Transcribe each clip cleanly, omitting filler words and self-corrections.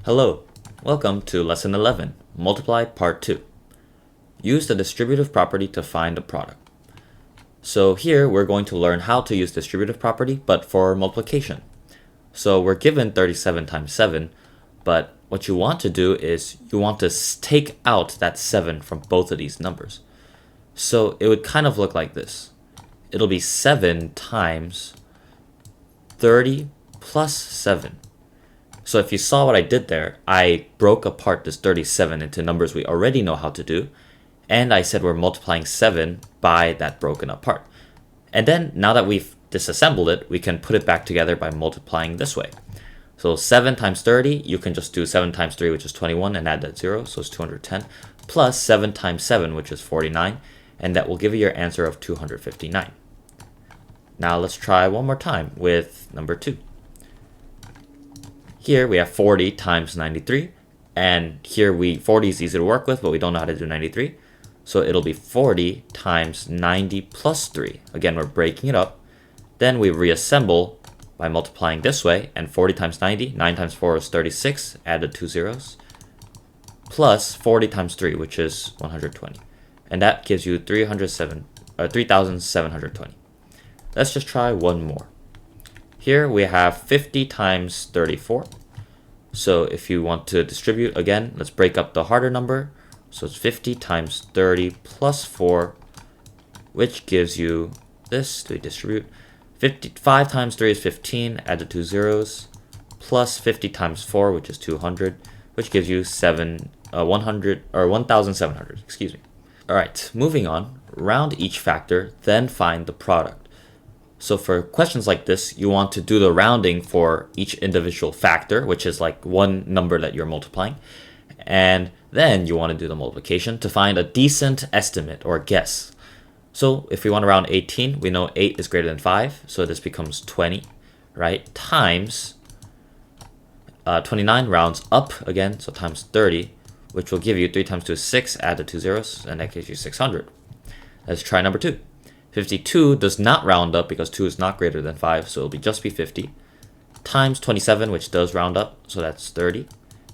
Hello, welcome to Lesson 11, Multiply Part 2. Use the distributive property to find a product. So here we're going to learn how to use distributive property, but for multiplication. So we're given 37 times 7, but what you want to do is you want to take out that 7 from both of these numbers. So it would kind of look like this. It'll be 7 times 30 plus 7. So if you saw what I did there, I broke apart this 37 into numbers we already know how to do, and I said we're multiplying 7 by that broken up part. And then now that we've disassembled it, we can put it back together by multiplying this way. So 7 times 30, you can just do 7 times 3, which is 21, and add that 0, so it's 210, plus 7 times 7, which is 49, and that will give you your answer of 259. Now let's try one more time with number 2. Here we have 40 times 93, and here 40 is easy to work with, but we don't know how to do 93. So it'll be 40 times 90 plus 3. Again, we're breaking it up. Then we reassemble by multiplying this way, and 40 times 90, 9 times 4 is 36, added 2 zeros, plus 40 times 3, which is 120. And that gives you 3,720. Let's just try one more. Here we have 50 times 34. So if you want to distribute, again, let's break up the harder number. So it's 50 times 30 plus 4, which gives you this. Do we distribute? 55 times 3 is 15, add the 2 zeros, plus 50 times 4, which is 200, which gives you 1,700, excuse me. All right, moving on. Round each factor, then find the product. So for questions like this, you want to do the rounding for each individual factor, which is like one number that you're multiplying. And then you want to do the multiplication to find a decent estimate or guess. So if we want to round 18, we know 8 is greater than 5. So this becomes 20, right? Times 29 rounds up again, so times 30, which will give you 3 times 2 is 6, add the 2 zeros, and that gives you 600. Let's try number 2. 52 does not round up because 2 is not greater than 5, so it'll just be 50, times 27, which does round up, so that's 30,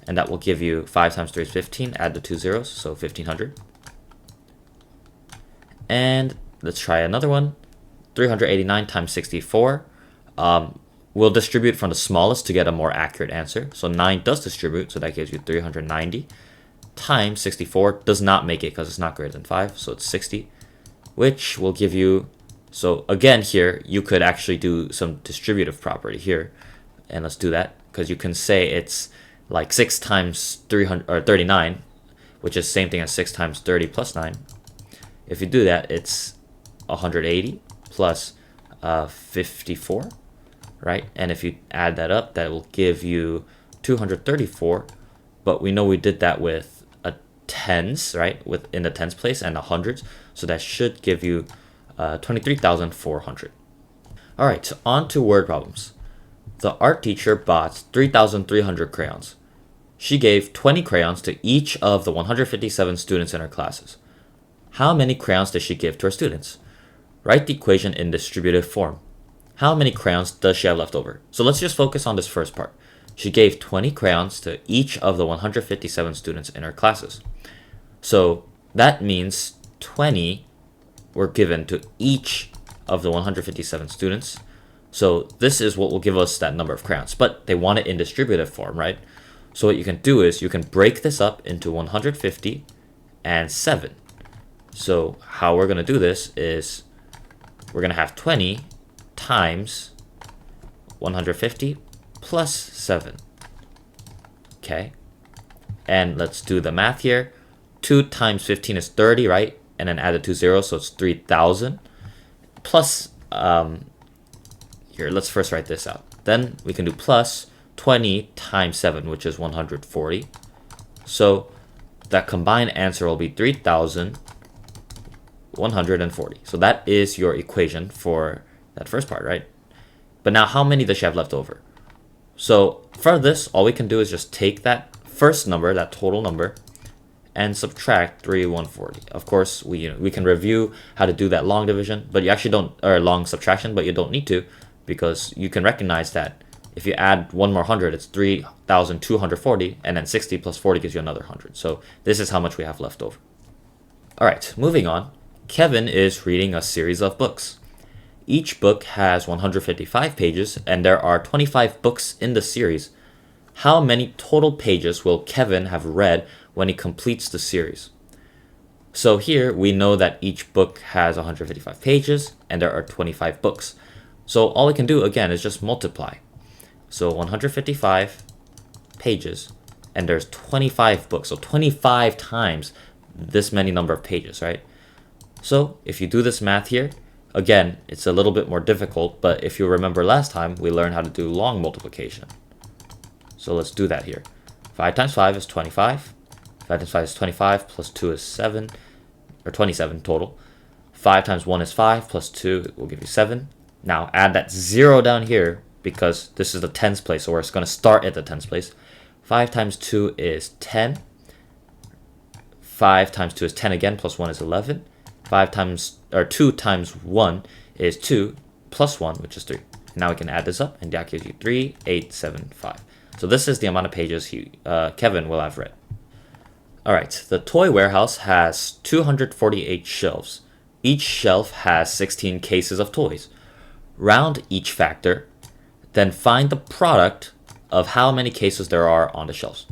and that will give you 5 times 3 is 15, add the 2 zeros, so 1500. And let's try another one. 389 times 64. We'll distribute from the smallest to get a more accurate answer, so 9 does distribute, so that gives you 390, times 64 does not make it because it's not greater than 5, so it's 60. Which will give you, so again here, you could actually do some distributive property here. And let's do that, because you can say it's like 6 times 39, which is the same thing as 6 times 30 plus 9. If you do that, it's 180 plus 54, right? And if you add that up, that will give you 234. But we know we did that with tens, right, within the tens place, and the hundreds, so that should give you 23,400. All right, so on to word problems. The art teacher bought 3,300 crayons. She gave 20 crayons to each of the 157 students in her classes. How many crayons does she give to her students? Write the equation in distributive form. How many crayons does she have left over? So let's just focus on this first part. She gave 20 crayons to each of the 157 students in her classes. So that means 20 were given to each of the 157 students. So this is what will give us that number of crayons, but they want it in distributive form, right? So what you can do is you can break this up into 150 and 7. So how we're going to do this is we're going to have 20 times 150 plus 7. Okay. And let's do the math here. 2 times 15 is 30, right? And then add the 2 zeros, so it's 3,000. Plus, here, let's first write this out. Then we can do plus 20 times 7, which is 140. So that combined answer will be 3,140. So that is your equation for that first part, right? But now how many does she have left over? So for this, all we can do is just take that first number, that total number, and subtract 3,140. Of course, we can review how to do that long division, but you actually don't, or long subtraction, but you don't need to, because you can recognize that If you add one more 100, it's 3,240, and then 60 plus 40 gives you another 100. So this is how much we have left over. All right, moving on. Kevin is reading a series of books. Each book has 155 pages, and there are 25 books in the series. How many total pages will Kevin have read when he completes the series? So here we know that each book has 155 pages, and there are 25 books. So all we can do again is just multiply. So 155 pages, and there's 25 books, so 25 times this many number of pages, right? So if you do this math here, again, it's a little bit more difficult, but if you remember last time, we learned how to do long multiplication. So let's do that here. 5 times 5 is 25. 5 times 5 is 25, plus 2 is 7, or 27 total. 5 times 1 is 5, plus 2 will give you 7. Now add that 0 down here, because this is the tens place, so we're going to start at the tens place. 5 times 2 is 10. 5 times 2 is 10 again, plus 1 is 11. 2 times 1 is 2, plus 1, which is 3. Now we can add this up, and that gives you 3,875. So this is the amount of pages Kevin will have read. All right, the toy warehouse has 248 shelves. Each shelf has 16 cases of toys. Round each factor, then find the product of how many cases there are on the shelves.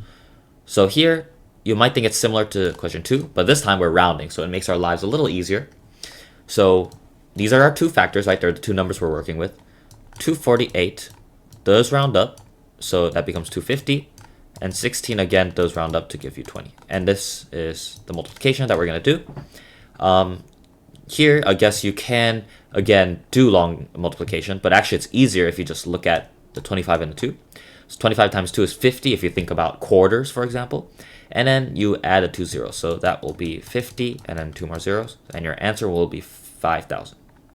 So here, you might think it's similar to question 2, but this time we're rounding, so it makes our lives a little easier. So these are our two factors, right? They're the two numbers we're working with. 248 does round up, so that becomes 250. And 16 again does round up to give you 20. And this is the multiplication that we're going to do. Here, I guess you can, again, do long multiplication, but actually it's easier if you just look at the 25 and the 2. So 25 times 2 is 50 if you think about quarters, for example. And then you add a 2 zeros. So that will be 50 and then 2 more zeros. And your answer will be 5,000.